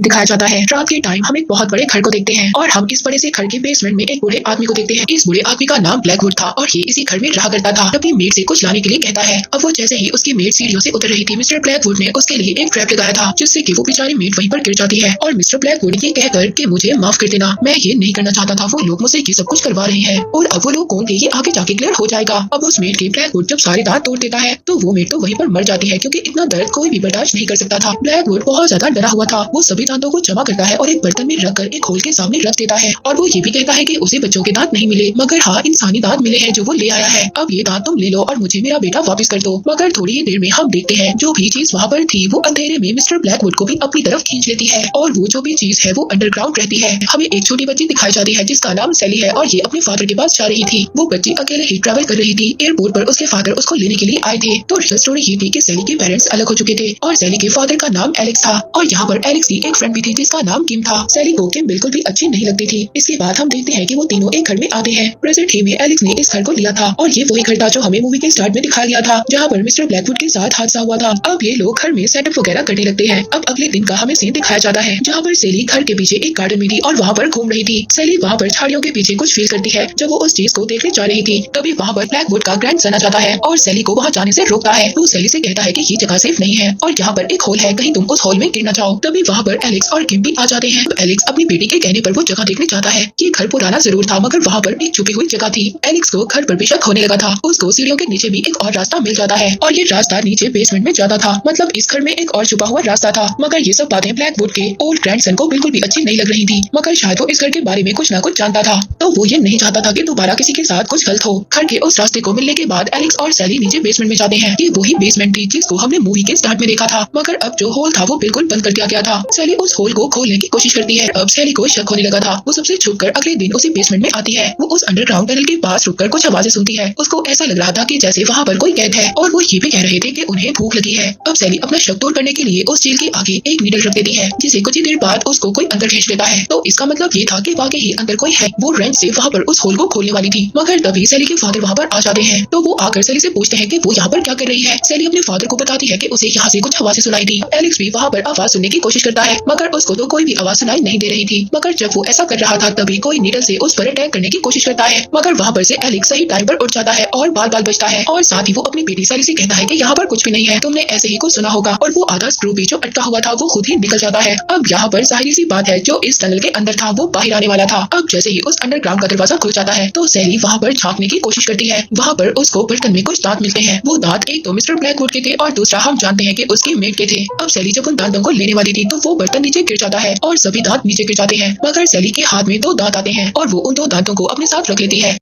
दिखाया जाता है। रात के टाइम हम एक बहुत बड़े घर को देखते हैं और हम इस बड़े से घर के बेसमेंट में एक बूढ़े आदमी को देखते हैं। इस बूढ़े आदमी का नाम ब्लैकवुड था और ये इसी घर में रहा करता था। तभी मेड से कुछ लाने के लिए कहता है। अब वो जैसे ही उसकी मेड सीढ़ियों से उतर रही थी, मिस्टर ब्लैकवुड ने उसके लिए एक ट्रैप लगाया था, जिससे कि वो बेचारी मेड वहीं पर गिर जाती है। और मिस्टर ब्लैकवुड ये कहकर कि मुझे माफ कर देना, मैं ये नहीं करना चाहता था, वो लोग मुझसे ये सब कुछ करवा रहे हैं और अब वो लोग कौन थे ये आगे जाके क्लियर हो जाएगा। अब उस मेड के ब्लैकवुड जब सारे दांत तोड़ देता है तो वो मेड तो वहीं पर मर जाती है, क्योंकि इतना दर्द कोई भी बर्दाश्त नहीं कर सकता था। ब्लैकवुड बहुत ज्यादा डरा हुआ था। वो सभी दांतों को जमा करता है और एक बर्तन में रखकर एक होल के सामने रख देता है और वो ये भी कहता है कि उसे बच्चों के दांत नहीं मिले, मगर हाँ इंसानी दांत मिले हैं जो वो ले आया है। अब ये दांत तुम ले लो और मुझे मेरा बेटा वापस कर दो। मगर थोड़ी ही देर में हम देखते हैं जो भी चीज वहाँ पर थी वो अंधेरे में मिस्टर ब्लैकवुड को भी अपनी तरफ खींच लेती है और वो जो भी चीज है वो अंडरग्राउंड रहती है। हमें एक छोटी बच्ची दिखाई जाती है जिसका नाम सैली है और ये अपने फादर के पास जा रही थी। वो बच्ची अकेले ही ट्रैवल कर रही थी। एयरपोर्ट पर उसके फादर उसको लेने के लिए आए थे। तो रियल स्टोरी ये थी कि सैली के पेरेंट्स अलग हो चुके थे और सैली के फादर का नाम एलेक्स था और यहाँ पर एलेक्स की एक फ्रेंड भी थी जिसका नाम किम था। सैली को किम बिल्कुल भी अच्छी नहीं लगती थी। इसके बाद हम देखते हैं कि वो तीनों एक घर में आते हैं। प्रेजेंट ही में एलेक्स ने इस घर को लिया था और ये वही घर था जो हमें मूवी के स्टार्ट में दिखाया गया था, जहाँ पर मिस्टर ब्लैकवुड के साथ हादसा हुआ था। अब ये लोग घर में सेटअप वगैरह करने लगते हैं। अब अगले दिन का हमें सीन दिखाया जाता है जहाँ पर सैली घर के पीछे एक गार्डन में थी और वहाँ पर घूम रही थी। सैली वहाँ पर झाड़ियों के पीछे कुछ फील करती है। जब वो उस चीज को देखने जा रही थी तभी वहाँ पर ब्लैकवुड का ग्रैंडसन आ जाता है और सैली को वहाँ जाने से रोकता है। वो सैली से कहता है कि ये जगह सेफ नहीं है और यहाँ पर एक होल है, कहीं तुम उस होल में गिर न जाओ। तभी वहाँ पर एलेक्स और किम भी आ जाते हैं। एलेक्स अपनी बेटी के कहने पर वो जगह देखने जाता है। ये घर पुराना जरूर था मगर वहाँ पर एक छुपी हुई जगह थी। एलेक्स को घर पर भी शक होने लगा था। उसको सीढ़ियों के नीचे भी एक और रास्ता मिल जाता है और ये रास्ता नीचे बेसमेंट में जाता था, मतलब इस घर में एक और छुपा हुआ रास्ता था। मगर ये सब बातें ब्लैकवुड के ओल्ड ग्रैंडसन को बिल्कुल भी अच्छी नहीं लग रही थी, मगर शायद वो इस घर के बारे में कुछ ना कुछ जानता था, तो वो ये नहीं चाहता था कि दोबारा किसी के साथ कुछ गलत हो। घर के उस रास्ते को मिलने के बाद एलेक्स और सैली नीचे बेसमेंट में जाते हैं। ये वही बेसमेंट थी जिसको हमने मूवी के स्टार्ट में देखा था, मगर अब जो होल था वो बिल्कुल बंद कर दिया गया था। सैली उस होल को खोलने की कोशिश करती है। अब सैली को शक होने लगा था। वो सबसे छुपकर अगले दिन उसी बेसमेंट में आती है। वो उस अंडरग्राउंड टनल के पास रुककर कुछ आवाजें सुनती है। उसको ऐसा लग रहा था कि जैसे वहाँ पर कोई कैद है और वो ये भी कह रहे थे कि उन्हें भूख लगी है। अब सैली अपना शक दूर करने के लिए उस जेल के आगे एक नीडल रख देती है, जिसे कुछ ही देर बाद उसको कोई अंदर खींच लेता है। तो इसका मतलब ये था कि वाकई ही अंदर कोई है। वो रेंच से वहाँ पर उस होल को खोलने वाली थी, मगर तभी सैली के फादर वहाँ पर आ जाते हैं। तो वो आकर सैली से पूछते हैं कि वो यहाँ पर क्या कर रही है। सैली अपने फादर को बताती है कि उसे यहाँ से कुछ आवाजें सुनाई थी। एलेक्स भी वहाँ पर आवाज सुनने की कोशिश करता है, मगर उसको तो कोई भी आवाज सुनाई नहीं दे रही थी। मगर जब वो ऐसा कर रहा था तभी कोई नीडल से उस पर अटैक करने की कोशिश करता है, मगर वहाँ पर से एलेक्स सही टाइम पर उठ जाता है और बाल बाल बचता है। और साथ ही वो अपनी बेटी सैली से कहता है कि यहाँ पर कुछ भी नहीं है, तुमने ऐसे ही कुछ सुना होगा। और वो आधा स्क्रू भी जो अटका हुआ था वो खुद ही निकल जाता है। अब यहाँ पर जाहिर सी बात है जो इस टनल के अंदर था वो बाहर आने वाला था। अब जैसे ही उस अंडरग्राउंड का दरवाजा खुल जाता है तो सैली वहाँ पर झांकने की कोशिश करती है। वहाँ पर उसको बर्तन में कुछ दांत मिलते हैं। वो दांत एक तो मिस्टर ब्लैकवुड के थे और दूसरा हम जानते हैं कि उसके मेड के थे। अब सैली जब उन दांतों को लेने वाली थी तो वो बर्तन नीचे गिर जाता है और सभी दांत नीचे गिर जाते हैं, मगर सैली के हाथ में 2 दांत आते हैं और वो उन 2 दांतों को अपने साथ रख लेती है।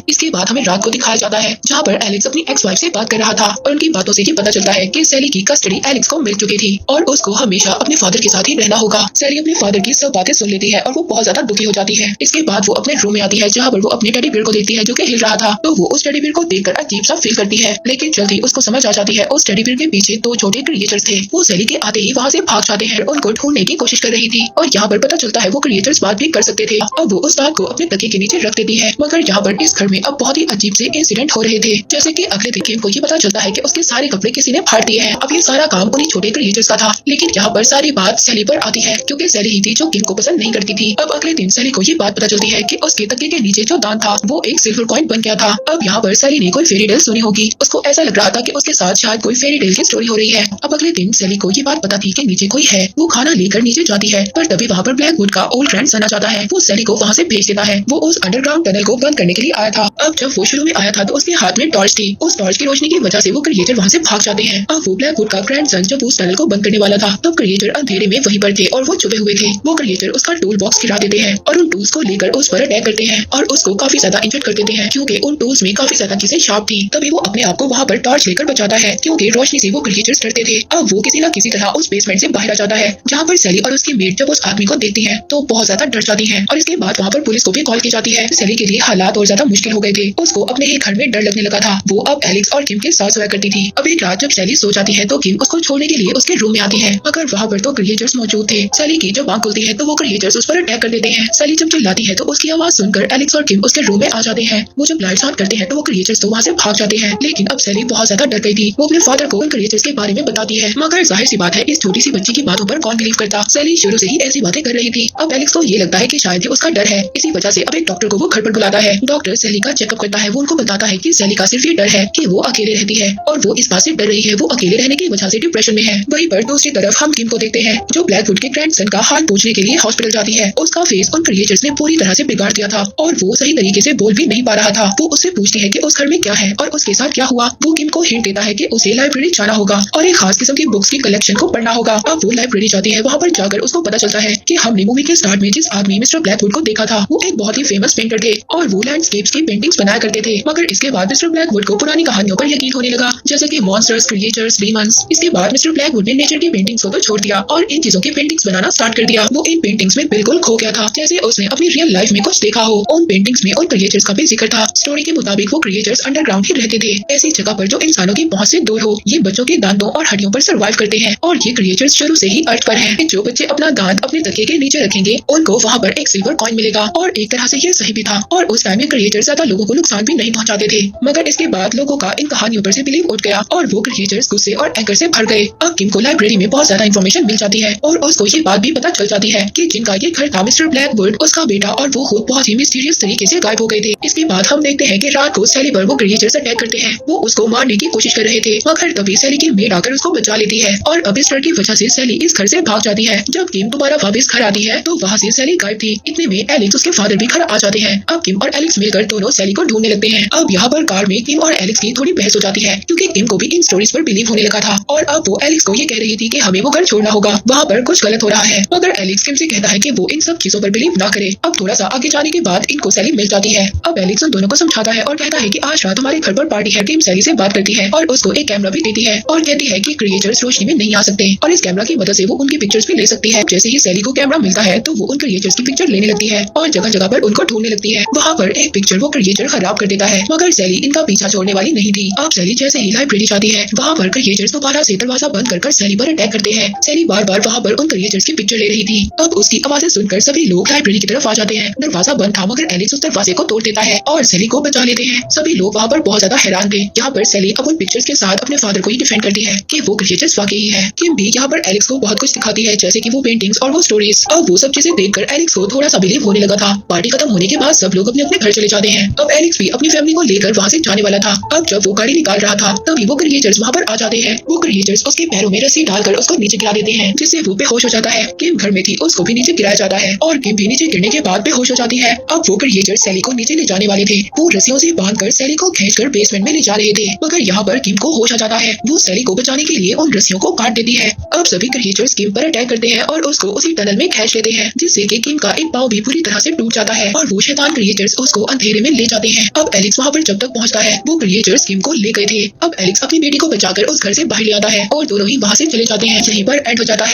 इसके बाद हमें रात को दिखाया जाता है जहाँ पर एलेक्स अपनी एक्स वाइफ से बात कर रहा था और उनकी बातों से ये पता चलता है कि सैली की कस्टडी एलेक्स को मिल चुकी थी और उसको हमेशा अपने फादर के साथ ही रहना होगा। सैली अपने फादर की सब बातें सुन लेती है और वो बहुत ज्यादा दुखी हो जाती है। इसके बाद वो अपने रूम में आती है जहाँ पर वो अपने टेडी बियर को देखती है जो कि हिल रहा था। तो वो उस टेडी बियर को देखकर अजीब सा फील करती है, लेकिन जल्दी उसको समझ आ जाती है उस टेडी बियर के पीछे 2 छोटे क्रिएचर्स थे। वो सैली के आते ही वहाँ से भाग जाते हैं, उनको ढूंढने की कोशिश कर रही थी और यहाँ पर पता चलता है वो क्रिएचर्स बात भी कर सकते थे। अब वो उस बात को अपने तकिए के नीचे रख देती है, मगर यहाँ पर इस घर में अब बहुत ही अजीब से इंसिडेंट हो रहे थे। जैसे कि अगले दिन किम को ये पता चलता है कि उसके सारे कपड़े किसी ने फाड़ दिए हैं। अब ये सारा काम उन्हीं छोटे क्रिएचर्स का था, लेकिन यहाँ पर सारी बात सैली पर आती है क्योंकि सैली ही थी जो किम को पसंद नहीं करती थी। अब अगले दिन सैली को ये बात पता चलती है कि उसके तकिए के नीचे जो दांत था वो एक सिल्वर कॉइन बन गया था। अब यहाँ पर सैली ने कोई फेरी टेल सुनी होगी। उसको ऐसा लग रहा था कि उसके साथ शायद कोई फेरी टेल की स्टोरी हो रही है। अब अगले दिन सैली को ये बात पता थी कि नीचे कोई है। वो खाना लेकर नीचे जाती है, पर तभी वहाँ पर ब्लैकवुड का ओल्ड ग्रैंडसन आ जाता है। वो सैली को वहाँ से भेज देता है। वो उस अंडरग्राउंड टनल को बंद करने के लिए आया था। अब जब वो शुरू में आया था तो उसके हाथ में टॉर्च थी। उस टॉर्च की रोशनी की वजह से वो क्रिएटर वहाँ से भाग जाते हैं। अब वो ब्लैकवुड का ग्रैंडसन जब उस टनल को बंद करने वाला था तब क्रिएटर अंधेरे में वहीं पर थे और वो छुपे हुए थे। वो क्रिएटर उसका टूल बॉक्स गिरा देते हैं और उन टूल्स को लेकर उस पर अटैक करते हैं और उसको काफी ज्यादा इंजर्ड कर देते हैं क्योंकि उन टूल्स में काफी ज्यादा चीजें शार्प थी। तभी वो अपने आप को वहाँ पर टॉर्च लेकर बचाता है क्योंकि रोशनी से वो क्रिएचर्स डरते थे। अब वो किसी न किसी तरह उस बेसमेंट से बाहर आ जाता है जहाँ पर सैली और उसकी मेट जब उस आदमी को देखती है तो बहुत ज्यादा डर जाती है और इसके बाद वहाँ पर पुलिस को भी कॉल की जाती है। सैली के लिए हालात और ज्यादा मुश्किल मुश्किल हो गए थे। उसको अपने ही घर में डर लगने लगा था। वो अब एलेक्स और किम के साथ सोया करती थी। अब एक रात जब सैली सो जाती है तो किम उसको छोड़ने के लिए उसके रूम में आती है, मगर वहाँ पर तो क्रिएचर्स मौजूद थे। सैली की जब आंख खुलती है तो वो क्रिएचर्स उस पर अटैक कर देते हैं। सैली जब चिल्लाती है तो उसकी आवाज सुनकर एलेक्स और किम उसके रूम में आ जाते हैं। वो जब लाइट्स ऑन करते हैं तो वो क्रिएचर्स तो वहाँ से भाग जाते हैं, लेकिन अब सैली बहुत ज्यादा डर गई थी। वो अपने फादर को उन क्रिएचर्स के बारे में बताती है, मगर जाहिर सी बात है इस छोटी सी बच्ची की बातों पर कौन बिलीव करता। सैली शुरू से ही ऐसी बातें कर रही थी। अब एलेक्स को ये लगता है कि शायद ये उसका डर है, इसी वजह से अब एक डॉक्टर को वो घर पर बुलाता है। डॉक्टर सैली का चेकअप करता है। वो उनको बताता है कि सैली का सिर्फ ये डर है कि वो अकेले रहती है और वो इस बात से डर रही है वो अकेले रहने की वजह से डिप्रेशन में है। वहीं पर दूसरी तरफ हम किम को देखते हैं जो ब्लैकवुड के ग्रैंडसन का हाल पूछने के लिए हॉस्पिटल जाती है। उसका फेस उन क्रिएचर्स ने पूरी तरह से बिगाड़ दिया था और वो सही तरीके से बोल भी नहीं पा रहा था। वो उससे पूछती है कि उस घर में क्या है और उसके साथ क्या हुआ। वो किम को हिंट देता है कि उसे लाइब्रेरी जाना होगा और एक खास किस्म की बुक्स की कलेक्शन को पढ़ना होगा। अब वो लाइब्रेरी जाती है। वहाँ पर जाकर उसको पता चलता है कि हमने मूवी के स्टार्ट में जिस आदमी मिस्टर ब्लैकवुड को देखा था वो एक बहुत ही फेमस पेंटर थे और वो लैंडस्केप्स की पेंटिंग्स बनाया करते थे। मगर इसके बाद मिस्टर ब्लैकवुड को पुरानी कहानियों पर यकीन होने लगा, जैसे कि मॉन्स्टर्स, क्रिएचर्स, डीमंस। इसके बाद मिस्टर ब्लैकवुड ने नेचर की पेंटिंग्स को तो छोड़ दिया और इन चीजों की पेंटिंग्स बनाना स्टार्ट कर दिया। वो इन पेंटिंग्स में बिल्कुल खो गया था, जैसे उसने अपनी रियल लाइफ में कुछ देखा हो। उन पेंटिंग्स में उन क्रिएचर्स का भी जिक्र था। स्टोरी के मुताबिक वो क्रिएचर्स अंडरग्राउंड ही रहते थे, ऐसी जगह पर जो इंसानों की पहुंच से दूर हो। ये बच्चों के दांतों और हड्डियों पर सर्वाइव करते हैं और ये क्रिएचर्स शुरू से ही अर्थ पर हैं। जो बच्चे अपना दांत अपने तकिए के नीचे रखेंगे उनको वहाँ पर एक सिल्वर कॉइन मिलेगा और एक तरह से ये सही भी था। और उस टाइम में क्रिएचर्स ज्यादा लोगों को नुकसान भी नहीं पहुंचाते थे, मगर इसके बाद लोगों का इन कहानियों पर से बिलीव उठ गया और वो क्रिएचर्स गुस्से और एंगर से भर गए। अब किम को लाइब्रेरी में बहुत ज्यादा इन्फॉर्मेशन मिल जाती है और उसको ये बात भी पता चल जाती है कि जिनका ये घर था मिस्टर ब्लैकवुड, उसका बेटा और वो खुद बहुत ही मिस्टीरियस तरीके से गायब हो गए थे। इसके बाद हम देखते हैं कि रात को सैली पर वो क्रिएचर्स अटैक करते हैं। वो उसको मारने की कोशिश कर रहे थे, मगर तभी सैली की मेड आकर उसको बचा लेती है और अब इस डर की वजह से सैली इस घर से भाग जाती है। जब किम दोबारा वापस घर आती है तो वहाँ से सैली गायब थी। इतने में एलेक्स उसके फादर भी घर आ जाते हैं। अब किम और एलेक्स मिलकर दोनों सैली को ढूंढने लगते हैं। अब यहाँ पर कार में किम और एलेक्स की थोड़ी बहस हो जाती है क्योंकि किम को भी इन स्टोरीज पर बिलीव होने लगा था और अब वो एलेक्स को ये कह रही थी कि हमें वो घर छोड़ना होगा, वहाँ पर कुछ गलत हो रहा है। मगर एलेक्स किम से कहता है कि वो इन सब चीजों पर बिलीव ना करे। अब थोड़ा सा आगे जाने के बाद इनको सैली मिल जाती है। अब एलेक्स उन दोनों को समझाता है और कहता है कि आज रात हमारे घर पर पार्टी है। किम सैली से बात करती है और उसको एक कैमरा भी देती है और कहती है कि क्रिएचर्स रोशनी में नहीं आ सकते और इस कैमरा की मदद से वो उनकी पिक्चर्स भी ले सकती है। जैसे ही सैली को कैमरा मिलता है तो वो उन क्रिएचर्स की पिक्चर लेने लगती है और जगह जगह पर उनको ढूंढने लगती है। वहाँ पर एक पिक्चर वो क्रिएचर खराब कर देता है, मगर सैली इनका पीछा छोड़ने वाली नहीं थी। अब सैली जैसे ही लाइब्रेरी जाती है वहाँ पर क्रिएचर्स दोबारा से दरवाजा बंद कर सैली पर अटैक करते हैं। सैली बार बार वहाँ पर उन क्रिएचर्स की पिक्चर ले रही थी। अब उसकी आवाजें सुनकर सभी लोग लाइब्रेरी की तरफ आ जाते हैं। दरवाजा बंद था मगर एलेक्स उस दरवाजे को तोड़ देता है और सैली को बचा लेते हैं। सभी लोग वहाँ पर बहुत ज्यादा हैरान थे। यहाँ पर सैली अब उन पिक्चर्स के साथ अपने फादर को ही डिफेंड करती है कि वो क्रिएचर्स वाकई है। किम भी यहाँ पर एलेक्स को बहुत कुछ दिखाती है, जैसे कि वो पेंटिंग्स और वो स्टोरीज। अब वो सब चीजें देखकर एलेक्स को थोड़ा सा बिलीव होने लगा था। पार्टी खत्म होने के बाद सब लोग अपने अपने घर चले जाते हैं। अब एलेक्स भी अपनी फैमिली को लेकर वहाँ से जाने वाला था। अब जब वो गाड़ी निकाल रहा था तभी वो क्रिएचर्स वहाँ पर आ जाते हैं। वो क्रिएचर्स उसके पैरों में रस्सी डालकर उसको नीचे गिरा देते हैं, जिससे वो बेहोश हो जाता है। किम घर में थी, उसको भी नीचे गिराया जाता है और किम भी नीचे गिरने के बाद बेहोश हो जाती है। अब वो क्रिएचर्स सैली को नीचे ले जाने वाले थे। वो रस्सियों से बांधकर सैली को खींचकर बेसमेंट में ले जा रहे थे, मगर यहाँ पर किम को होश आ जाता है। वो सैली को बचाने के लिए उन रस्सियों को काट देती है। अब सभी क्रिएचर्स किम पर अटैक करते हैं और उसको उसी टनल में खींच लेते हैं, जिससे कि किम का एक पाँव भी पूरी तरह से टूट जाता है और वो शैतान क्रिएचर्स उसको अंधेरे में ले जाते हैं। अब एलेक्स वहाँ पर जब तक पहुँचता है वो क्रिएचर्स किम को ले गए थे। अब एलेक्स अपनी बेटी को बचाकर उस घर से बाहर ले आता है और दोनों ही वहाँ से चले जाते हैं। यहीं पर एंड हो जाता है।